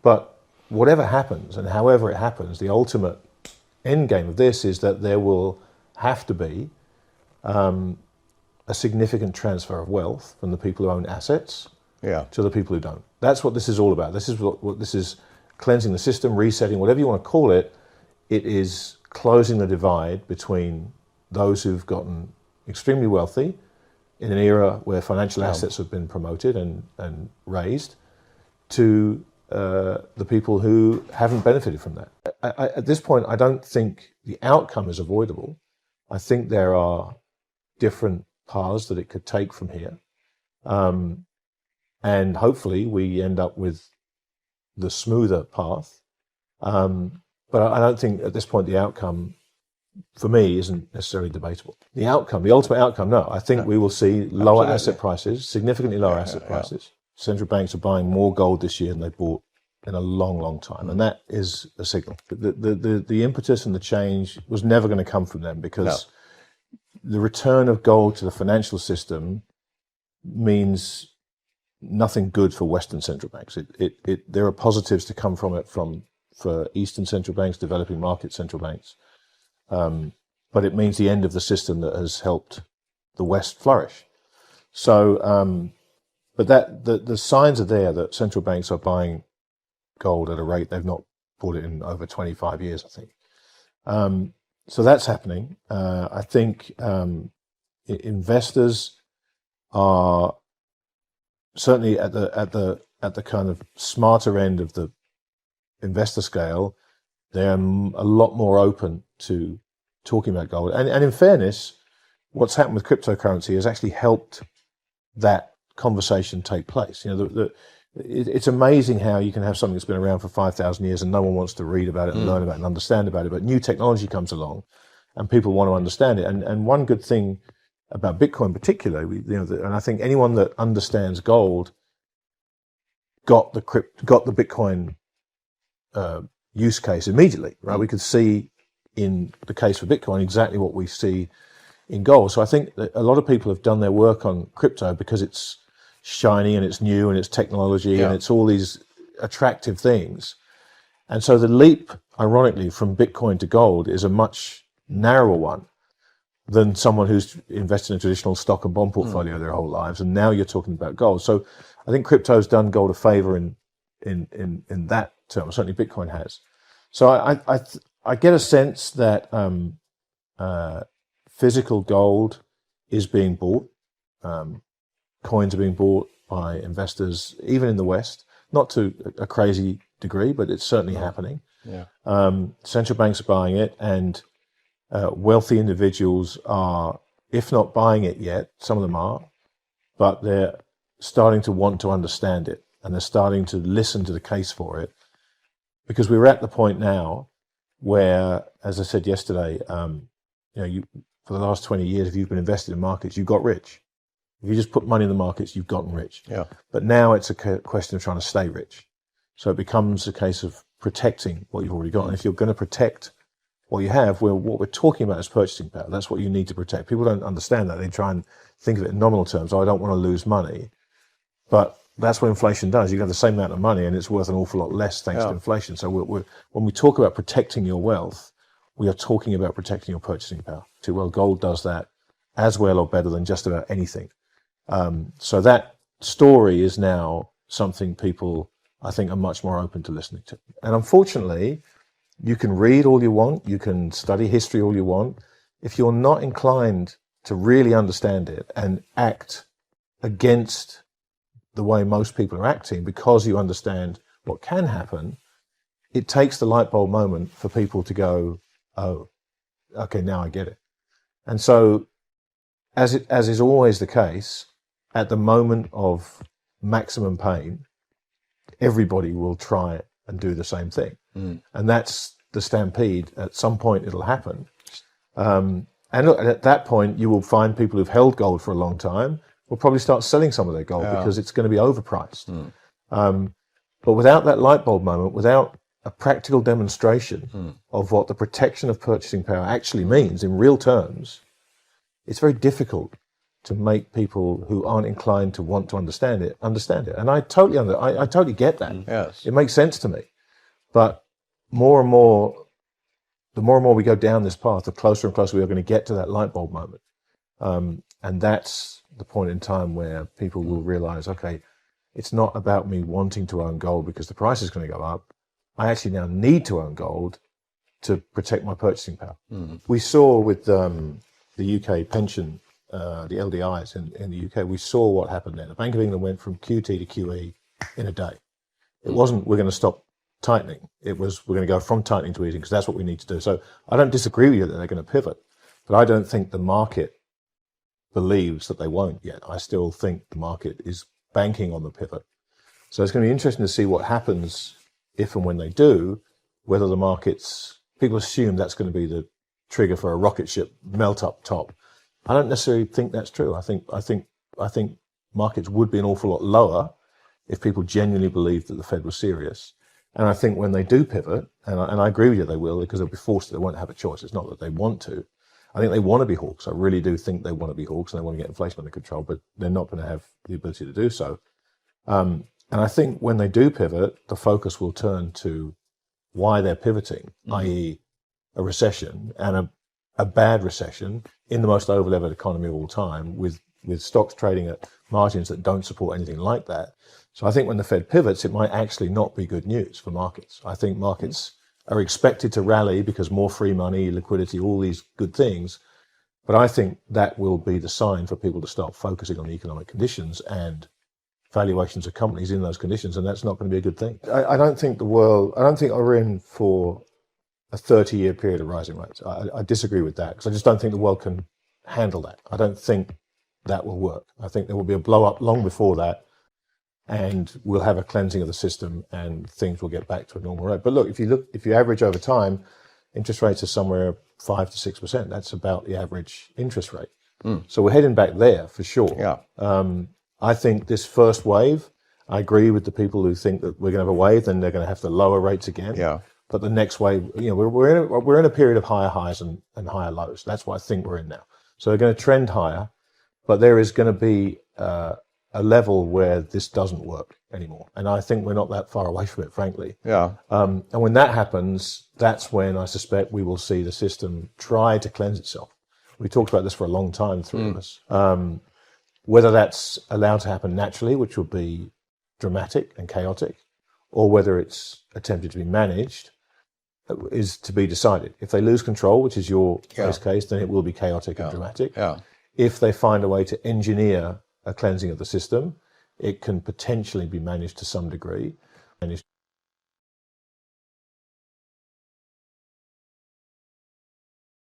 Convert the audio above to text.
But whatever happens and however it happens, the ultimate end game of this is that there will have to be a significant transfer of wealth from the people who own assets to the people who don't. That's what this is all about. This is what this is: cleansing the system, resetting, whatever you want to call it. It is closing the divide between those who've gotten extremely wealthy in an era where financial assets have been promoted and raised, to the people who haven't benefited from that. At this point, I don't think the outcome is avoidable. I think there are different paths that it could take from here. And hopefully we end up with the smoother path. But I don't think at this point the outcome, for me, isn't necessarily debatable. The outcome, the ultimate outcome, no. I think we will see lower asset prices, significantly lower asset prices. Central banks are buying more gold this year than they bought in a long, long time. And that is a signal. The impetus and the change was never going to come from them, because the return of gold to the financial system means nothing good for Western central banks. There are positives to come from it for Eastern central banks, developing market central banks. But it means the end of the system that has helped the West flourish. So, but the signs are there that central banks are buying gold at a rate they've not bought it in over 25 years, I think. So that's happening. I think investors are certainly at the kind of smarter end of the investor scale. They're a lot more open to talking about gold. And in fairness, what's happened with cryptocurrency has actually helped that conversation take place. You know, it's amazing how you can have something that's been around for 5,000 years and no one wants to read about it and learn about it and understand about it. But new technology comes along and people want to understand it. And one good thing about Bitcoin particularly, and I think anyone that understands gold got the Bitcoin use case immediately, right? We could see in the case for Bitcoin exactly what we see in gold. So I think that a lot of people have done their work on crypto because it's shiny and it's new and it's technology and it's all these attractive things. And so the leap, ironically, from Bitcoin to gold is a much narrower one than someone who's invested in a traditional stock and bond portfolio their whole lives. And now you're talking about gold. So I think crypto's done gold a favor in that term. Certainly Bitcoin has. So I get a sense that physical gold is being bought. Coins are being bought by investors, even in the West, not to a crazy degree, but it's certainly happening. Central banks are buying it, and wealthy individuals are, if not buying it yet, some of them are, but they're starting to want to understand it, and they're starting to listen to the case for it, because we're at the point now where, as I said yesterday, for the last 20 years, if you've been invested in markets, you got rich. If you just put money in the markets, you've gotten rich. But now it's a question of trying to stay rich. So it becomes a case of protecting what you've already got. And if you're going to protect what you have, what we're talking about is purchasing power. That's what you need to protect. People don't understand that. They try and think of it in nominal terms. Oh, I don't want to lose money. But that's what inflation does. You have the same amount of money and it's worth an awful lot less thanks to inflation. So when we talk about protecting your wealth, we are talking about protecting your purchasing power too. Well, gold does that as well or better than just about anything. So that story is now something people, I think, are much more open to listening to. And unfortunately, you can read all you want, you can study history all you want. If you're not inclined to really understand it and act against the way most people are acting because you understand what can happen, it takes the light bulb moment for people to go, oh, okay, now I get it. And so, as is always the case, at the moment of maximum pain, everybody will try and do the same thing. And that's the stampede. At some point it'll happen. And look, at that point you will find people who've held gold for a long time will probably start selling some of their gold because it's going to be overpriced. But without that light bulb moment, without a practical demonstration of what the protection of purchasing power actually means in real terms, it's very difficult to make people who aren't inclined to want to understand it. And I totally get that. Yes. It makes sense to me. But more and more, the more and more we go down this path, the closer and closer we are going to get to that light bulb moment. And that's the point in time where people will realize, okay, it's not about me wanting to own gold because the price is going to go up. I actually now need to own gold to protect my purchasing power. We saw with the UK pension, the LDIs in the UK, we saw what happened there. The Bank of England went from QT to QE in a day. It wasn't, we're going to stop tightening. It was, we're going to go from tightening to easing because that's what we need to do. So I don't disagree with you that they're going to pivot, but I don't think the market believes that they won't yet. I still think the market is banking on the pivot. So it's going to be interesting to see what happens if and when they do, whether the markets, people assume that's going to be the trigger for a rocket ship melt up top. I don't necessarily think that's true. I think markets would be an awful lot lower if people genuinely believed that the Fed was serious. And I think when they do pivot, and I agree with you, they will, because they'll be forced, they won't have a choice. It's not that they want to. I think they want to be hawks. I really do think they want to be hawks and they want to get inflation under control, but they're not going to have the ability to do so. And I think when they do pivot, the focus will turn to why they're pivoting, i.e. a recession, and a bad recession in the most over-levered economy of all time, with stocks trading at margins that don't support anything like that. So I think when the Fed pivots, it might actually not be good news for markets. I think markets are expected to rally because more free money, liquidity, all these good things. But I think that will be the sign for people to start focusing on the economic conditions and valuations of companies in those conditions, and that's not going to be a good thing. I don't think we're in for a 30-year period of rising rates. I disagree with that, because I just don't think the world can handle that. I don't think that will work. I think there will be a blow up long before that, and we'll have a cleansing of the system and things will get back to a normal rate. But look, if you average over time, interest rates are somewhere 5 to 6%. That's about the average interest rate. So we're heading back there for sure. Yeah. I think this first wave, I agree with the people who think that we're going to have a wave, then they're going to have to lower rates again. Yeah. But the next wave, we're in a period of higher highs and higher lows. That's what I think we're in now. So they're going to trend higher, but there is going to be a level where this doesn't work anymore. And I think we're not that far away from it, frankly. Yeah. And when that happens, that's when I suspect we will see the system try to cleanse itself. We talked about this for a long time, three of us. Whether that's allowed to happen naturally, which will be dramatic and chaotic, or whether it's attempted to be managed, is to be decided. If they lose control, which is your case, then it will be chaotic and dramatic. Yeah. If they find a way to engineer a cleansing of the system, it can potentially be managed to some degree.